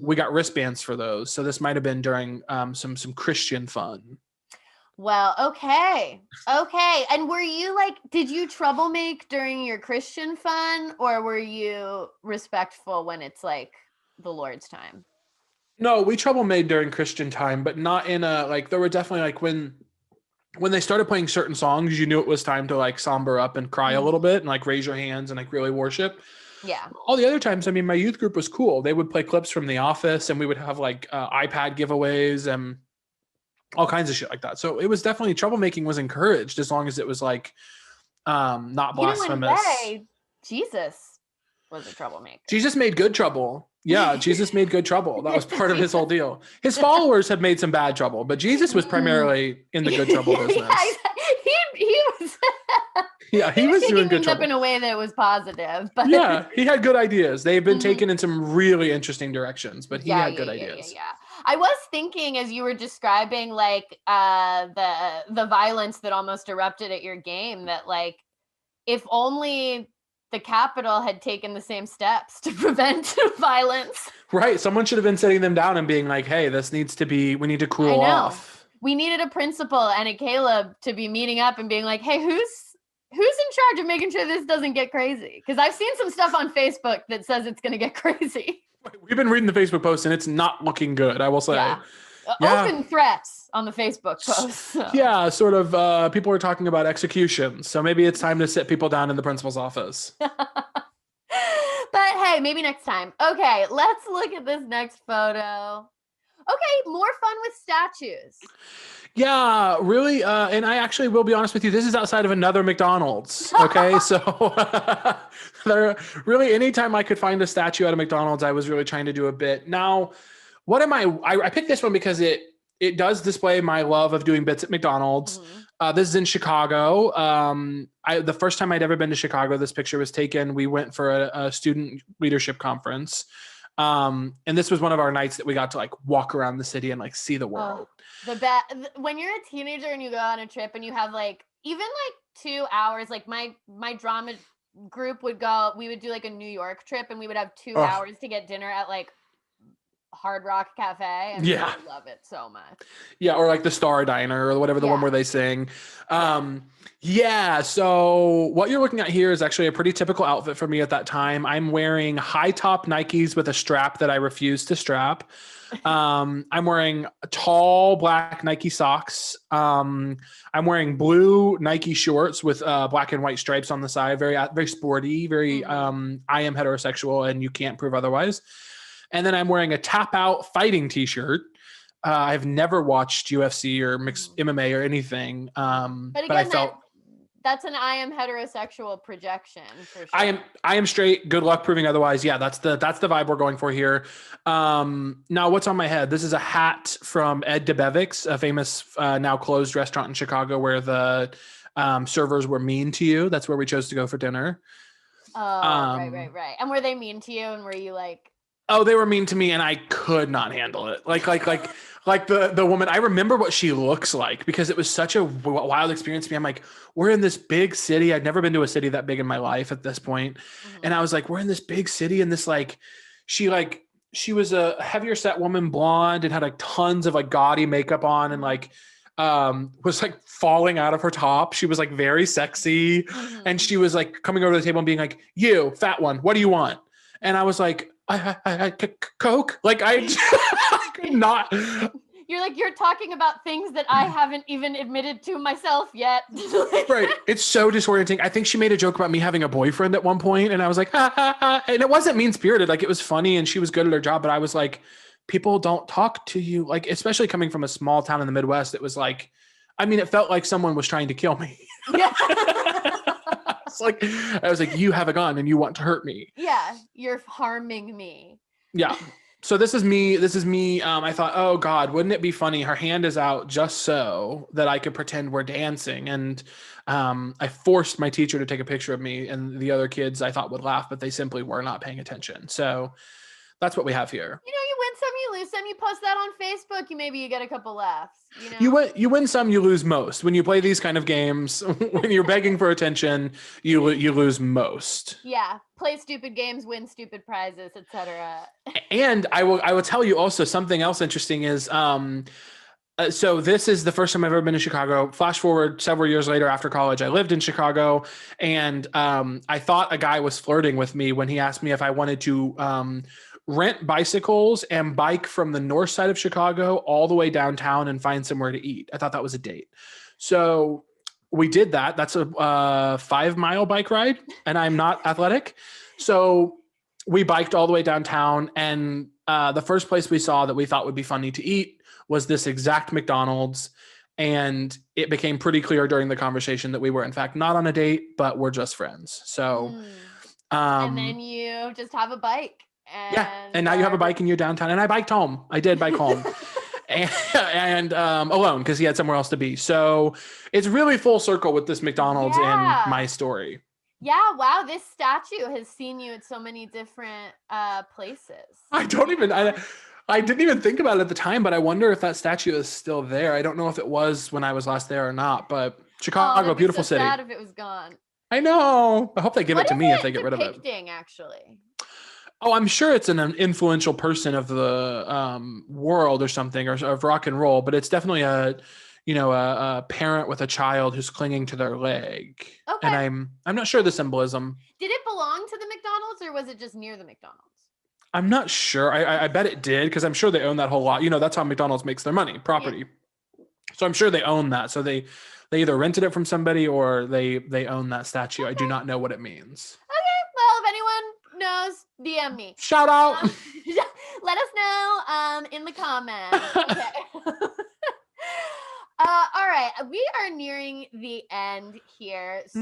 Speaker 1: We got wristbands for those, so this might have been during some Christian fun.
Speaker 2: Well, okay. And were you like, did you troublemaker during your Christian fun, or were you respectful when it's like the Lord's time?
Speaker 1: No, we troublemaker during Christian time, but not in a, like, there were definitely like when they started playing certain songs, you knew it was time to like somber up and cry a little bit and like raise your hands and like really worship.
Speaker 2: Yeah.
Speaker 1: All the other times, I mean, my youth group was cool. They would play clips from The Office, and we would have like iPad giveaways and all kinds of shit like that. So it was definitely, troublemaking was encouraged, as long as it was like not blasphemous.
Speaker 2: In a way, Jesus was a troublemaker.
Speaker 1: Jesus made good trouble. Yeah, Jesus made good trouble. That was part of his whole deal. His followers had made some bad trouble, but Jesus was primarily in the good trouble business.
Speaker 2: He was.
Speaker 1: Yeah, he was doing good
Speaker 2: trouble. Up in a way that was positive. But
Speaker 1: yeah, he had good ideas. They've been taken in some really interesting directions, but he had good ideas.
Speaker 2: Yeah. I was thinking, as you were describing, like the violence that almost erupted at your game, that like if only the Capitol had taken the same steps to prevent violence. Right.
Speaker 1: Someone should have been sitting them down and being like, hey, we need to cool off.
Speaker 2: We needed a principal and a Caleb to be meeting up and being like, hey, who's in charge of making sure this doesn't get crazy? Because I've seen some stuff on Facebook that says it's going to get crazy.
Speaker 1: We've been reading the Facebook posts and it's not looking good, I will say.
Speaker 2: Yeah. Open threats on the Facebook post. So.
Speaker 1: Yeah, sort of people are talking about executions. So maybe it's time to sit people down in the principal's office.
Speaker 2: But hey, maybe next time. Okay, let's look at this next photo. Okay, more fun with statues.
Speaker 1: Yeah, really. And I actually will be honest with you, this is outside of another McDonald's. Okay, so really, anytime I could find a statue at a McDonald's, I was really trying to do a bit. Now, what am I picked this one because it does display my love of doing bits at McDonald's. This is in Chicago. The first time I'd ever been to Chicago, this picture was taken. We went for a student leadership conference. And this was one of our nights that we got to like walk around the city and like see the world.
Speaker 2: When you're a teenager and you go on a trip and you have like even like 2 hours, like my drama group we would do like a New York trip and we would have 2 hours to get dinner at like Hard Rock Cafe. And I love it so much.
Speaker 1: Yeah, or like the Star Diner or whatever, the one where they sing. So what you're looking at here is actually a pretty typical outfit for me at that time. I'm wearing high top Nikes with a strap that I refuse to strap. I'm wearing tall black Nike socks. I'm wearing blue Nike shorts with black and white stripes on the side. Very, very sporty, very, I am heterosexual and you can't prove otherwise. And then I'm wearing a tap out fighting t-shirt. I've never watched UFC or mixed MMA or anything. But
Speaker 2: again, I felt that's an I am heterosexual projection for sure.
Speaker 1: I am straight. Good luck proving otherwise. Yeah, that's the vibe we're going for here. Now what's on my head? This is a hat from Ed DeBevick's, a famous now closed restaurant in Chicago where the servers were mean to you. That's where we chose to go for dinner.
Speaker 2: Oh, right. And were they mean to you? And were you like,
Speaker 1: Oh, they were mean to me and I could not handle it. Like the woman, I remember what she looks like because it was such a wild experience to me. I'm like, we're in this big city. I'd never been to a city that big in my life at this point. Mm-hmm. And I was like, we're in this big city and this she was a heavier set woman, blonde, and had like tons of like gaudy makeup on and like was like falling out of her top. She was like very sexy. Mm-hmm. And she was like coming over to the table and being like, you fat one, what do you want? And I was like, I Coke. Like I could not.
Speaker 2: You're like, you're talking about things that I haven't even admitted to myself yet.
Speaker 1: Right. It's so disorienting. I think she made a joke about me having a boyfriend at one point, and I was like, ha, ha, ha. And it wasn't mean-spirited. Like, it was funny, and she was good at her job, but I was like, people don't talk to you. Like, especially coming from a small town in the Midwest, it was like, I mean, it felt like someone was trying to kill me. Yeah. I was like, you have a gun and you want to hurt me.
Speaker 2: Yeah. You're harming me.
Speaker 1: Yeah. So this is me. I thought, oh God, wouldn't it be funny? Her hand is out just so that I could pretend we're dancing. And I forced my teacher to take a picture of me, and the other kids I thought would laugh, but they simply were not paying attention. So that's what we have here.
Speaker 2: You know, you win some, you lose some. You post that on Facebook, maybe you get a couple laughs. You know?
Speaker 1: You win some, you lose most. When you play these kind of games, when you're begging for attention, you lose most.
Speaker 2: Yeah, play stupid games, win stupid prizes, etc.
Speaker 1: And I will tell you also something else interesting is so this is the first time I've ever been to Chicago. Flash forward several years later after college, I lived in Chicago, and I thought a guy was flirting with me when he asked me if I wanted to rent bicycles and bike from the north side of Chicago all the way downtown and find somewhere to eat. I thought that was a date. So we did that. That's a 5-mile bike ride, and I'm not athletic. So we biked all the way downtown, and the first place we saw that we thought would be funny to eat was this exact McDonald's. And it became pretty clear during the conversation that we were in fact not on a date, but we're just friends. So,
Speaker 2: and then you just have a bike.
Speaker 1: And now you have a bike and you're downtown, and I biked home. I did bike home and alone because he had somewhere else to be. So it's really full circle with this McDonald's in my story.
Speaker 2: Yeah. Wow. This statue has seen you at so many different places.
Speaker 1: I didn't even think about it at the time, but I wonder if that statue is still there. I don't know if it was when I was last there or not, but Chicago, beautiful city.
Speaker 2: Sad if it was gone.
Speaker 1: I know. I hope they give it to me if they get rid of it.
Speaker 2: Actually.
Speaker 1: Oh, I'm sure it's an influential person of the world or something, or of rock and roll, but it's definitely a parent with a child who's clinging to their leg. Okay. And I'm not sure the symbolism.
Speaker 2: Did it belong to the McDonald's, or was it just near the McDonald's?
Speaker 1: I'm not sure. I bet it did, because I'm sure they own that whole lot. You know, that's how McDonald's makes their money, property. Yeah. So I'm sure they own that. So they either rented it from somebody or they own that statue. Okay. I do not know what it means.
Speaker 2: Okay. Well, if anyone knows, DM me.
Speaker 1: Shout out.
Speaker 2: Let us know in the comments. Okay. All right, we are nearing the end here. So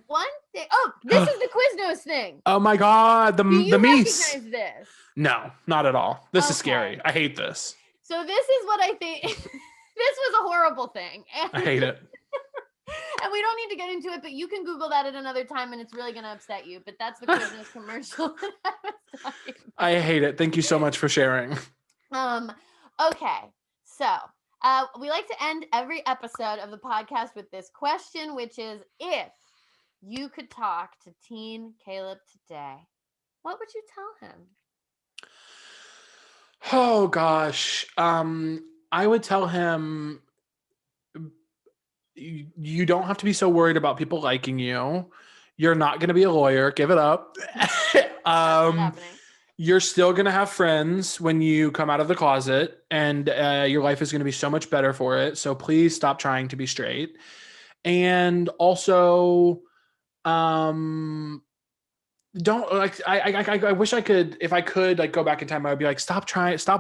Speaker 2: one thing. Oh, this is the Quiznos thing.
Speaker 1: Oh my God, the
Speaker 2: Meese.
Speaker 1: Recognize
Speaker 2: this?
Speaker 1: No, not at all. This is scary. I hate this.
Speaker 2: So this is what I think. This was a horrible thing.
Speaker 1: I hate it.
Speaker 2: And we don't need to get into it, but you can Google that at another time, and it's really going to upset you. But that's the Quiznos commercial that I was talking about.
Speaker 1: I hate it. Thank you so much for sharing.
Speaker 2: Okay, so we like to end every episode of the podcast with this question, which is, if you could talk to teen Caleb today, what would you tell him?
Speaker 1: Oh gosh, I would tell him, you don't have to be so worried about people liking you. You're not going to be a lawyer. Give it up. You're still going to have friends when you come out of the closet, and your life is going to be so much better for it. So please stop trying to be straight. And also, don't like, I wish I could, if I could like go back in time, I would be like, stop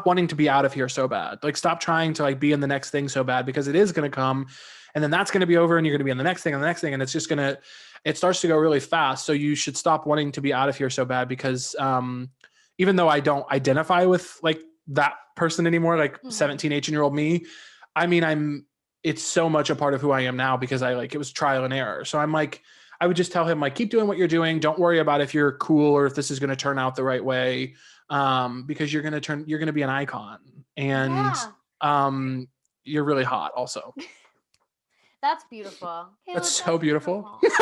Speaker 1: wanting to be out of here so bad. Like, stop trying to like be in the next thing so bad, because it is going to come. And then that's going to be over, and you're going to be in the next thing and the next thing. And it's just it starts to go really fast. So you should stop wanting to be out of here so bad, because even though I don't identify with like that person anymore, like 17, 18-year-old me, I mean, it's so much a part of who I am now, because it was trial and error. So I'm like, I would just tell him, like, keep doing what you're doing. Don't worry about if you're cool or if this is going to turn out the right way. because you're gonna be an icon, and you're really hot also.
Speaker 2: That's beautiful. Caleb,
Speaker 1: that's so beautiful.
Speaker 2: That's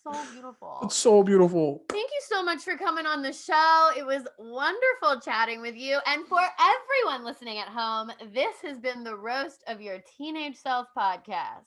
Speaker 2: so beautiful.
Speaker 1: It's so beautiful.
Speaker 2: Thank you so much for coming on the show. It was wonderful chatting with you. And for everyone listening at home, this has been the Roast of Your Teenage Self podcast.